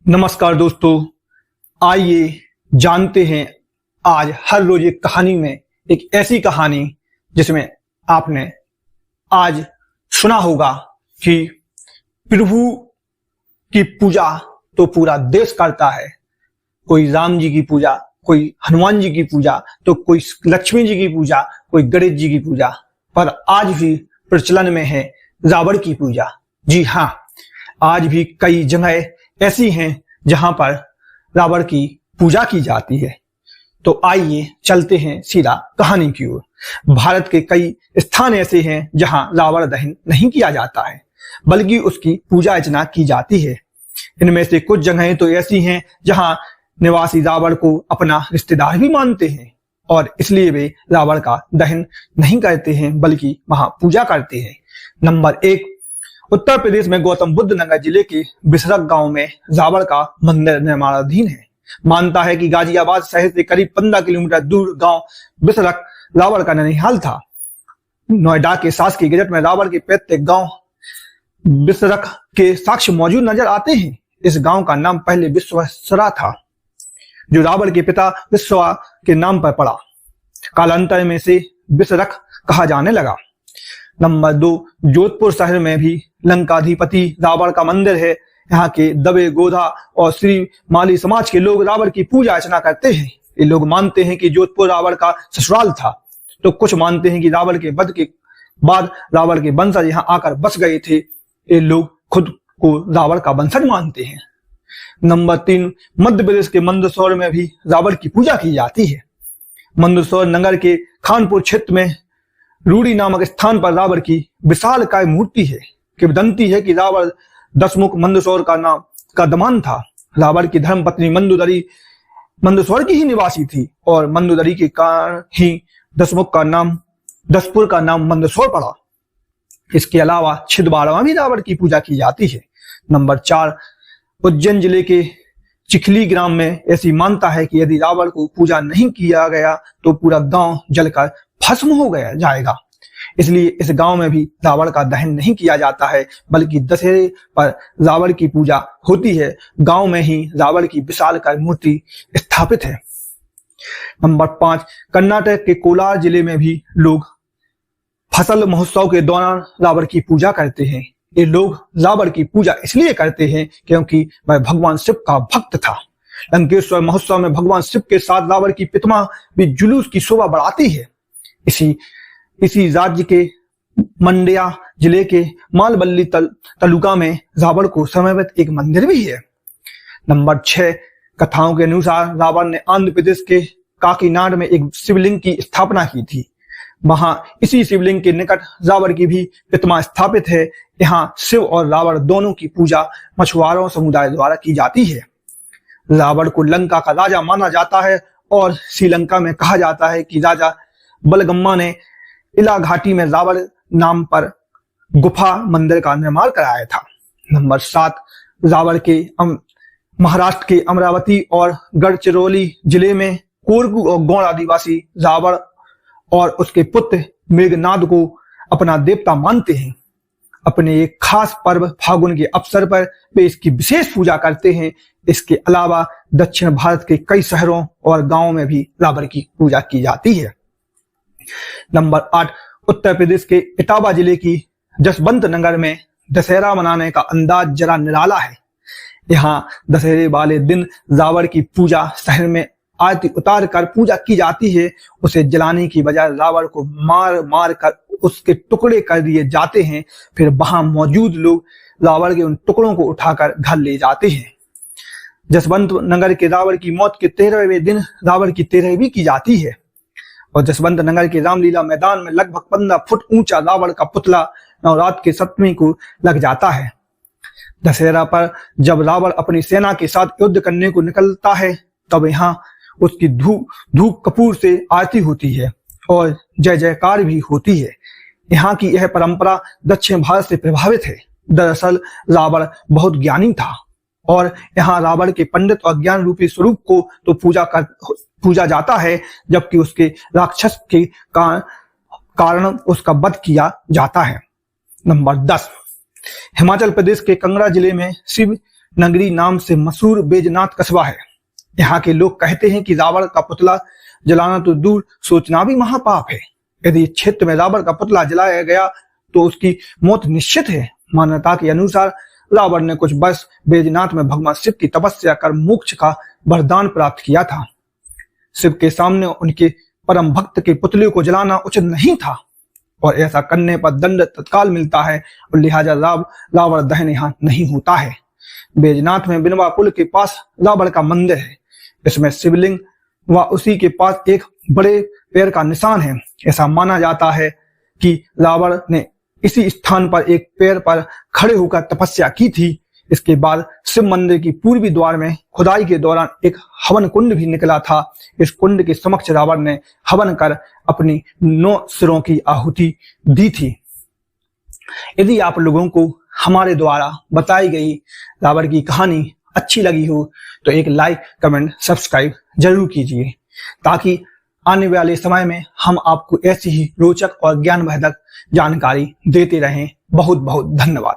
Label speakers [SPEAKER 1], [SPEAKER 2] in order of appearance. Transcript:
[SPEAKER 1] नमस्कार दोस्तों, आइए जानते हैं आज हर रोज एक कहानी में एक ऐसी कहानी जिसमें आपने आज सुना होगा कि प्रभु की पूजा तो पूरा देश करता है। कोई राम जी की पूजा, कोई हनुमान जी की पूजा, तो कोई लक्ष्मी जी की पूजा, कोई गणेश जी की पूजा, पर आज भी प्रचलन में है रावण की पूजा। जी हाँ, आज भी कई जगह ऐसी हैं जहां पर रावण की पूजा की जाती है। तो आइए चलते हैं सीधा कहानी की ओर। भारत के कई स्थान ऐसे हैं जहां रावण दहन नहीं किया जाता है, बल्कि उसकी पूजा अर्चना की जाती है। इनमें से कुछ जगहें तो ऐसी हैं जहां निवासी रावण को अपना रिश्तेदार भी मानते हैं और इसलिए वे रावण का दहन नहीं करते हैं, बल्कि वहां पूजा करते हैं। नंबर 1, उत्तर प्रदेश में गौतम बुद्ध नगर जिले के बिसरक गांव में रावण का मंदिर निर्माणाधीन है। मानता है कि गाजियाबाद शहर से करीब 15 किलोमीटर दूर गांव बिसरक रावण का ननिहाल था। नोएडा के शासकीय गजट में रावण के पैतृक गांव बिसरक के साक्ष्य मौजूद नजर आते हैं। इस गांव का नाम पहले विश्वासरा था, जो रावण के पिता विश्वा के नाम पर पड़ा। कालांतर में से बिसरक कहा जाने लगा। नंबर 2, जोधपुर शहर में भी लंकाधिपति रावण का मंदिर है। यहाँ के दबे, गोधा और श्री माली समाज के लोग रावण की पूजा अर्चना करते हैं। ये लोग मानते हैं कि जोधपुर रावण का ससुराल था, तो कुछ मानते हैं कि रावण के वध के बाद रावण के वंशज यहाँ आकर बस गए थे। ये लोग खुद को रावण का वंशज मानते हैं। नंबर 3, मध्य प्रदेश के मंदसौर में भी रावण की पूजा की जाती है। मंदसौर नगर के खानपुर क्षेत्र में रूड़ी नामक स्थान पर रावण की विशाल काय मूर्ति है। किंवदंती है कि रावण दशमुख मंदसौर का दमान था। रावण की धर्मपत्नी मंदोदरी मंदसौर की ही निवासी थी और मंदोदरी के कारण ही दसपुर का नाम मंदसौर पड़ा। इसके अलावा छिदवाड़ा में भी रावण की पूजा की जाती है। नंबर 4, उज्जैन जिले के चिखली ग्राम में ऐसी मानता है कि यदि रावण को पूजा नहीं किया गया तो पूरा गांव जलकर भस्म हो जाएगा। इसलिए इस गांव में भी रावण का दहन नहीं किया जाता है, बल्कि दशहरे पर रावण की पूजा होती है। गांव में ही रावण की विशालकाय मूर्ति स्थापित है। नंबर 5, कर्नाटक के कोलार जिले में भी लोग फसल महोत्सव के दौरान रावण की पूजा करते हैं। ये लोग रावण की पूजा इसलिए करते हैं क्योंकि वह भगवान शिव का भक्त था। लंकेश्वर महोत्सव में भगवान शिव के साथ रावण की प्रतिमा भी जुलूस की शोभा बढ़ाती है। इसी राज्य के मंड्या जिले के मालबल्ली तालुका में रावण को समर्पित एक मंदिर भी है। नंबर 6, कथाओं के अनुसार रावण ने आंध्र प्रदेश के काकीनाड में एक शिवलिंग की स्थापना की थी। वहां इसी शिवलिंग के निकट रावण की भी प्रतिमा स्थापित है। यहाँ शिव और रावण दोनों की पूजा मछुआरों समुदाय द्वारा की जाती है। रावण को लंका का राजा माना जाता है और श्रीलंका में कहा जाता है कि राजा बलगम्मा ने इला घाटी में रावण नाम पर गुफा मंदिर का निर्माण कराया था। नंबर 7, रावण के महाराष्ट्र के अमरावती और गढ़चिरौली जिले में कोरकू और गौड़ आदिवासी रावण और उसके पुत्र मेघनाद को अपना देवता मानते हैं। अपने एक खास पर्व फागुन के अवसर पर वे इसकी विशेष पूजा करते हैं। इसके अलावा दक्षिण भारत के कई शहरों और गांवों में भी रावण की पूजा की जाती है। नंबर 8, उत्तर प्रदेश के इटावा जिले की जसवंत नगर में दशहरा मनाने का अंदाज जरा निराला है। यहाँ दशहरे वाले दिन रावण की पूजा शहर में आरती उतार कर पूजा की जाती है। उसे जलाने की बजाय रावण को मार मार कर उसके टुकड़े कर दिए जाते हैं। फिर वहां मौजूद लोग रावण के उन टुकड़ों को उठाकर घर ले जाते हैं। जसवंत नगर के रावण की मौत के 13वें दिन रावण की 13वीं की जाती है और जसवंत नगर के रामलीला मैदान में लगभग 15 फुट ऊंचा रावण का पुतला नवरात्र के 7वीं को लग जाता है। दशहरा पर जब रावण अपनी सेना के साथ युद्ध करने को निकलता है, तब यहाँ उसकी धूप कपूर से आरती होती है और जय जयकार भी होती है। यहाँ की यह परंपरा दक्षिण भारत से प्रभावित है। दरअसल रावण बहुत ज्ञानी था और यहाँ रावण के पंडित और ज्ञान रूपी स्वरूप को तो पूजा जाता है, जबकि उसके राक्षस के कारण उसका वध किया जाता है। नंबर 10, हिमाचल प्रदेश के कांगड़ा जिले में शिव नगरी नाम से मशहूर बैजनाथ कस्बा है। यहाँ के लोग कहते हैं कि रावण का पुतला जलाना तो दूर, सोचना भी महापाप है। यदि इस क्षेत्र में रावण का पुतला जलाया गया तो उसकी मौत निश्चित है। मान्यता के अनुसार रावण ने कुछ वर्ष बैजनाथ में भगवान शिव की तपस्या कर मोक्ष का वरदान प्राप्त किया था। शिव के सामने उनके परम भक्त के पुतले को जलाना उचित नहीं था और ऐसा करने पर दंड तत्काल मिलता है और लिहाजा रावण दहन यहाँ नहीं होता है। बैजनाथ में बिनवा पुल के पास रावण का मंदिर है। इसमें शिवलिंग व उसी के पास एक बड़े पैर का निशान है। ऐसा माना जाता है कि रावण ने इसी स्थान पर एक पैर पर खड़े होकर तपस्या की थी। इसके बाद शिव मंदिर की पूर्वी द्वार में खुदाई के दौरान एक हवन कुंड भी निकला था। इस कुंड के समक्ष रावण ने हवन कर अपनी 9 सिरों की आहुति दी थी। यदि आप लोगों को हमारे द्वारा बताई गई रावण की कहानी अच्छी लगी हो तो एक लाइक, कमेंट, सब्सक्राइब जरूर कीजिए ताकि आने वाले समय में हम आपको ऐसी ही रोचक और ज्ञानवर्धक जानकारी देते रहें। बहुत बहुत धन्यवाद।